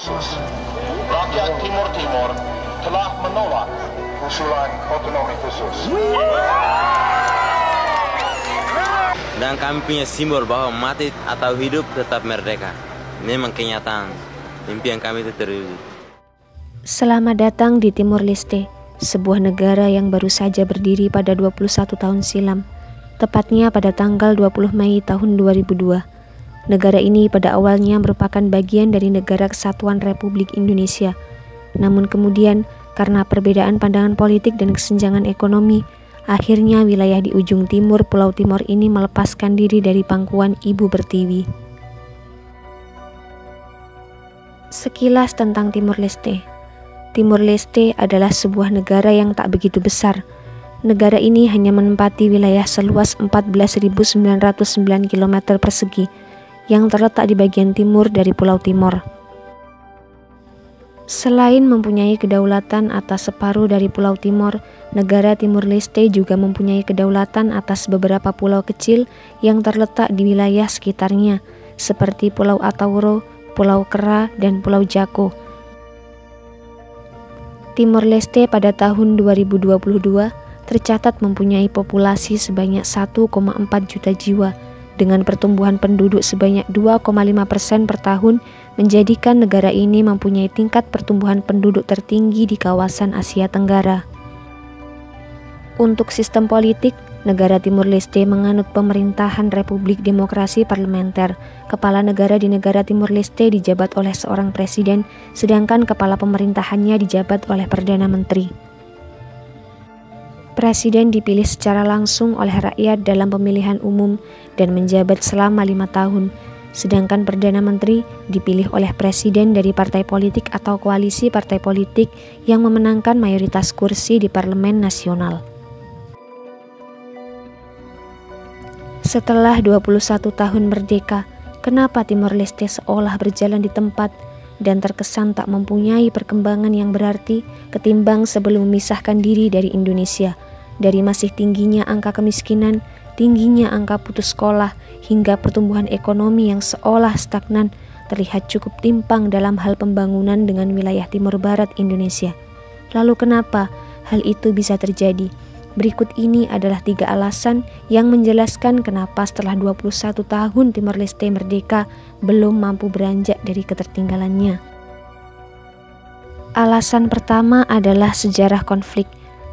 khusus. Rakyat Timur Timur telah menolak usulan otonomi khusus. Dan kami punya simbol bahwa mati atau hidup tetap merdeka. Memang kenyataan, impian kami itu terwujud. Selamat datang di Timor Leste, sebuah negara yang baru saja berdiri pada 21 tahun silam, tepatnya pada tanggal 20 Mei tahun 2002. Negara ini pada awalnya merupakan bagian dari Negara Kesatuan Republik Indonesia. Namun kemudian, karena perbedaan pandangan politik dan kesenjangan ekonomi, akhirnya wilayah di ujung timur Pulau Timor ini melepaskan diri dari pangkuan Ibu Pertiwi. Sekilas tentang Timor Leste. Timor Leste adalah sebuah negara yang tak begitu besar. Negara ini hanya menempati wilayah seluas 14.909 km persegi yang terletak di bagian timur dari Pulau Timor. Selain mempunyai kedaulatan atas separuh dari Pulau Timor, negara Timor Leste juga mempunyai kedaulatan atas beberapa pulau kecil yang terletak di wilayah sekitarnya, seperti Pulau Atauro, Pulau Kera, dan Pulau Jako. Timor Leste pada tahun 2022 tercatat mempunyai populasi sebanyak 1,4 juta jiwa, dengan pertumbuhan penduduk sebanyak 2,5% per tahun, menjadikan negara ini mempunyai tingkat pertumbuhan penduduk tertinggi di kawasan Asia Tenggara. Untuk sistem politik, negara Timor Leste menganut pemerintahan Republik Demokrasi Parlementer. Kepala negara di negara Timor Leste dijabat oleh seorang presiden, sedangkan kepala pemerintahannya dijabat oleh Perdana Menteri. Presiden dipilih secara langsung oleh rakyat dalam pemilihan umum dan menjabat selama 5 tahun, sedangkan Perdana Menteri dipilih oleh presiden dari partai politik atau koalisi partai politik yang memenangkan mayoritas kursi di Parlemen Nasional. Setelah 21 tahun merdeka, kenapa Timor Leste seolah berjalan di tempat dan terkesan tak mempunyai perkembangan yang berarti ketimbang sebelum memisahkan diri dari Indonesia? Dari masih tingginya angka kemiskinan, tingginya angka putus sekolah, hingga pertumbuhan ekonomi yang seolah stagnan, terlihat cukup timpang dalam hal pembangunan dengan wilayah timur barat Indonesia. Lalu kenapa hal itu bisa terjadi? Berikut ini adalah 3 alasan yang menjelaskan kenapa setelah 21 tahun Timor Leste merdeka belum mampu beranjak dari ketertinggalannya. Alasan pertama adalah sejarah konflik.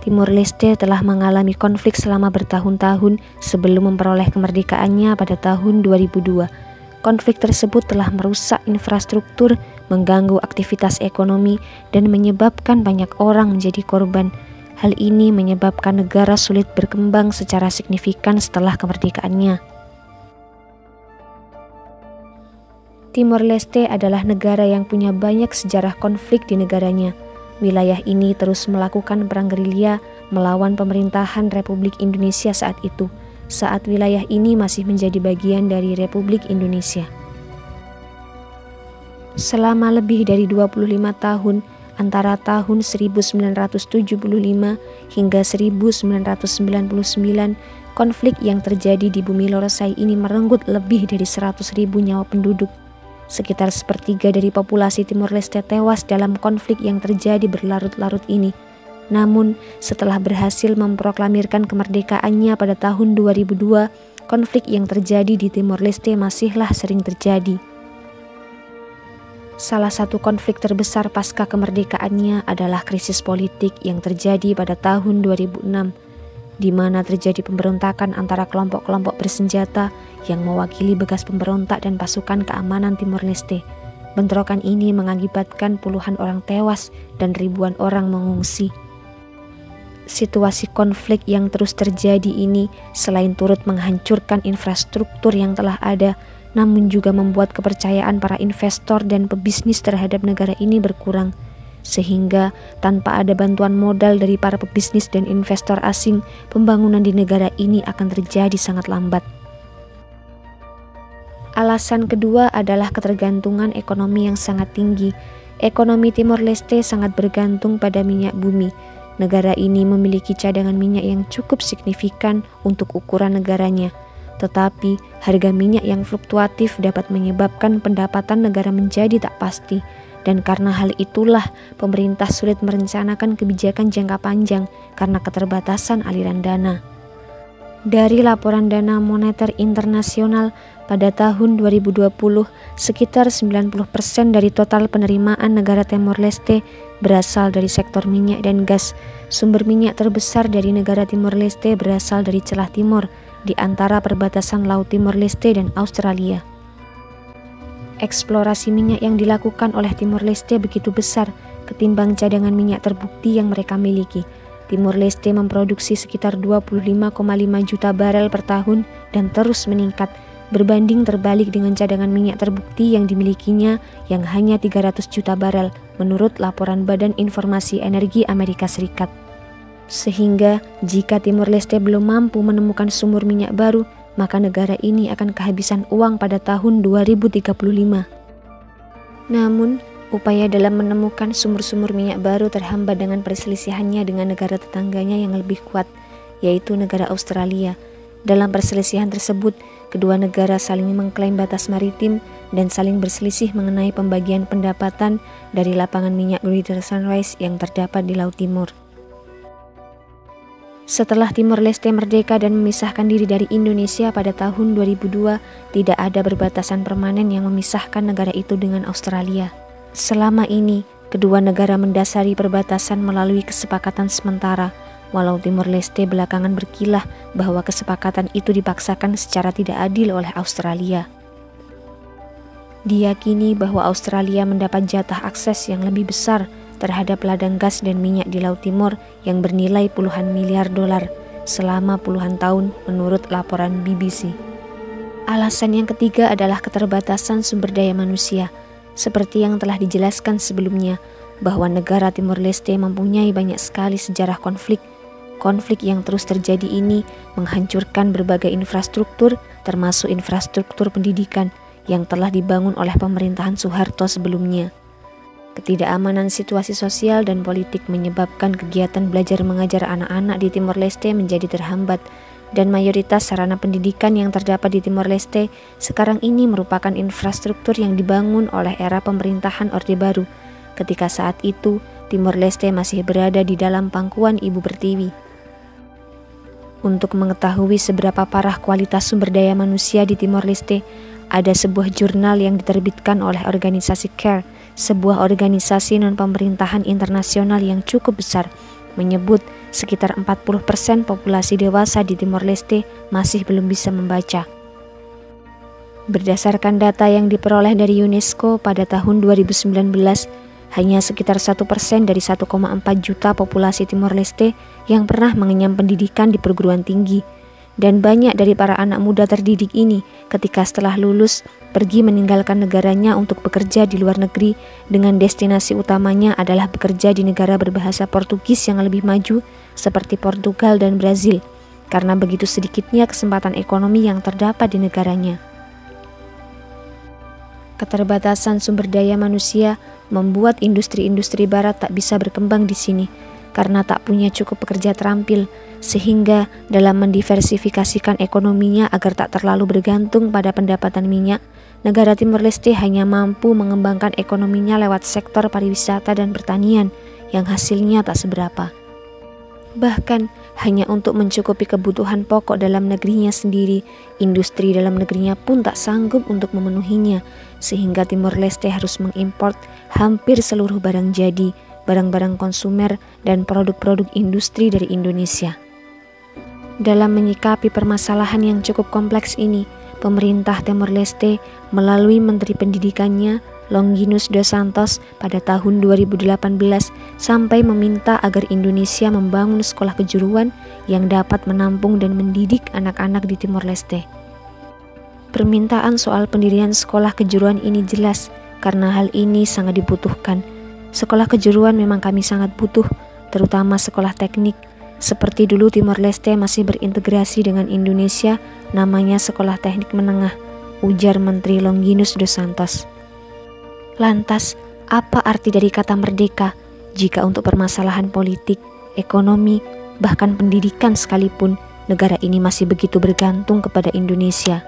Timor Leste telah mengalami konflik selama bertahun-tahun sebelum memperoleh kemerdekaannya pada tahun 2002. Konflik tersebut telah merusak infrastruktur, mengganggu aktivitas ekonomi, dan menyebabkan banyak orang menjadi korban. Hal ini menyebabkan negara sulit berkembang secara signifikan setelah kemerdekaannya. Timor Leste adalah negara yang punya banyak sejarah konflik di negaranya. Wilayah ini terus melakukan perang gerilya melawan pemerintahan Republik Indonesia saat itu, saat wilayah ini masih menjadi bagian dari Republik Indonesia. Selama lebih dari 25 tahun, antara tahun 1975 hingga 1999, konflik yang terjadi di bumi Lorosai ini merenggut lebih dari 100.000 nyawa penduduk. Sekitar sepertiga dari populasi Timor Leste tewas dalam konflik yang terjadi berlarut-larut ini. Namun, setelah berhasil memproklamirkan kemerdekaannya pada tahun 2002, konflik yang terjadi di Timor Leste masihlah sering terjadi. Salah satu konflik terbesar pasca kemerdekaannya adalah krisis politik yang terjadi pada tahun 2006, di mana terjadi pemberontakan antara kelompok-kelompok bersenjata yang mewakili bekas pemberontak dan pasukan keamanan Timor Leste. Bentrokan ini mengakibatkan puluhan orang tewas dan ribuan orang mengungsi. Situasi konflik yang terus terjadi ini selain turut menghancurkan infrastruktur yang telah ada, namun juga membuat kepercayaan para investor dan pebisnis terhadap negara ini berkurang. Sehingga tanpa ada bantuan modal dari para pebisnis dan investor asing, pembangunan di negara ini akan terjadi sangat lambat. Alasan kedua adalah ketergantungan ekonomi yang sangat tinggi. Ekonomi Timor Leste sangat bergantung pada minyak bumi. Negara ini memiliki cadangan minyak yang cukup signifikan untuk ukuran negaranya. Tetapi, harga minyak yang fluktuatif dapat menyebabkan pendapatan negara menjadi tak pasti. dan karena hal itulah pemerintah sulit merencanakan kebijakan jangka panjang karena keterbatasan aliran dana. Dari laporan Dana Moneter Internasional, pada tahun 2020, sekitar 90% dari total penerimaan negara Timor Leste berasal dari sektor minyak dan gas. Sumber minyak terbesar dari negara Timor Leste berasal dari celah timur di antara perbatasan Laut Timor Leste dan Australia. Eksplorasi minyak yang dilakukan oleh Timor Leste begitu besar ketimbang cadangan minyak terbukti yang mereka miliki. Timor Leste memproduksi sekitar 25,5 juta barel per tahun dan terus meningkat, berbanding terbalik dengan cadangan minyak terbukti yang dimilikinya yang hanya 300 juta barel menurut laporan Badan Informasi Energi Amerika Serikat. Sehingga jika Timor Leste belum mampu menemukan sumur minyak baru, maka negara ini akan kehabisan uang pada tahun 2035. Namun, upaya dalam menemukan sumur-sumur minyak baru terhambat dengan perselisihannya dengan negara tetangganya yang lebih kuat, yaitu negara Australia. Dalam perselisihan tersebut, kedua negara saling mengklaim batas maritim dan saling berselisih mengenai pembagian pendapatan dari lapangan minyak Greater Sunrise yang terdapat di Laut Timur. Setelah Timor Leste merdeka dan memisahkan diri dari Indonesia pada tahun 2002, tidak ada perbatasan permanen yang memisahkan negara itu dengan Australia. Selama ini, kedua negara mendasari perbatasan melalui kesepakatan sementara, walau Timor Leste belakangan berkilah bahwa kesepakatan itu dipaksakan secara tidak adil oleh Australia. Diyakini bahwa Australia mendapat jatah akses yang lebih besar terhadap ladang gas dan minyak di Laut Timur yang bernilai puluhan miliar dolar selama puluhan tahun menurut laporan BBC. Alasan yang ketiga adalah keterbatasan sumber daya manusia. Seperti yang telah dijelaskan sebelumnya, bahwa negara Timor Leste mempunyai banyak sekali sejarah konflik. Konflik yang terus terjadi ini menghancurkan berbagai infrastruktur, termasuk infrastruktur pendidikan yang telah dibangun oleh pemerintahan Soeharto sebelumnya. Ketidakamanan situasi sosial dan politik menyebabkan kegiatan belajar mengajar anak-anak di Timor Leste menjadi terhambat, dan mayoritas sarana pendidikan yang terdapat di Timor Leste sekarang ini merupakan infrastruktur yang dibangun oleh era pemerintahan Orde Baru, ketika saat itu Timor Leste masih berada di dalam pangkuan Ibu Pertiwi. Untuk mengetahui seberapa parah kualitas sumber daya manusia di Timor Leste, ada sebuah jurnal yang diterbitkan oleh organisasi CARE, sebuah organisasi non-pemerintahan internasional yang cukup besar, menyebut sekitar 40% populasi dewasa di Timor Leste masih belum bisa membaca. Berdasarkan data yang diperoleh dari UNESCO pada tahun 2019, hanya sekitar 1% dari 1,4 juta populasi Timor Leste yang pernah mengenyam pendidikan di perguruan tinggi. Dan banyak dari para anak muda terdidik ini ketika setelah lulus pergi meninggalkan negaranya untuk bekerja di luar negeri dengan destinasi utamanya adalah bekerja di negara berbahasa Portugis yang lebih maju seperti Portugal dan Brazil, karena begitu sedikitnya kesempatan ekonomi yang terdapat di negaranya. Keterbatasan sumber daya manusia membuat industri-industri barat tak bisa berkembang di sini karena tak punya cukup pekerja terampil, sehingga dalam mendiversifikasikan ekonominya agar tak terlalu bergantung pada pendapatan minyak, negara Timor Leste hanya mampu mengembangkan ekonominya lewat sektor pariwisata dan pertanian yang hasilnya tak seberapa. Bahkan hanya untuk mencukupi kebutuhan pokok dalam negerinya sendiri, industri dalam negerinya pun tak sanggup untuk memenuhinya, sehingga Timor Leste harus mengimport hampir seluruh barang jadi, barang-barang konsumer, dan produk-produk industri dari Indonesia. Dalam menyikapi permasalahan yang cukup kompleks ini, pemerintah Timor Leste melalui Menteri Pendidikannya, Longinus dos Santos, pada tahun 2018 sampai meminta agar Indonesia membangun sekolah kejuruan yang dapat menampung dan mendidik anak-anak di Timor Leste. Permintaan soal pendirian sekolah kejuruan ini jelas karena hal ini sangat dibutuhkan. Sekolah kejuruan memang kami sangat butuh, terutama sekolah teknik. Seperti dulu Timor Leste masih berintegrasi dengan Indonesia, namanya Sekolah Teknik Menengah, ujar Menteri Longinus dos Santos. Lantas, apa arti dari kata merdeka jika untuk permasalahan politik, ekonomi, bahkan pendidikan sekalipun negara ini masih begitu bergantung kepada Indonesia?